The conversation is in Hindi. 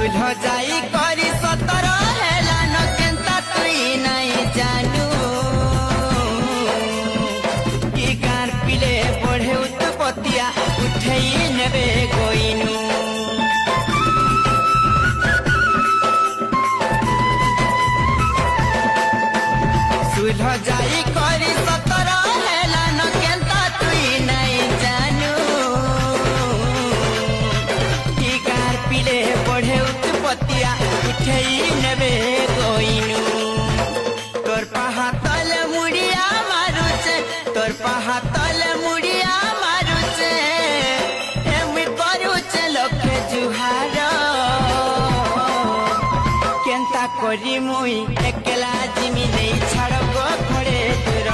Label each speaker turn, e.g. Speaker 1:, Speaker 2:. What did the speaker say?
Speaker 1: सुलह जाई करी सतर हेला न केंता तुई नहीं जानू कि गार पिले बढ़े उत्पत्तिया उठई नेबे गोइनू सुलह जाई करी सतर हेला न केंता तुई नहीं जानू कि गार पिले बढ़े उत्पत्तिया उठई नेबे गोइनू तोर पहा तल मुड़िया मारुचे तोर पहा तल मुड़िया मारुचे एमि करुचे लखे जुहार केंता करी मुई एकला जिमी नहीं छाड़ गो खड़े दूर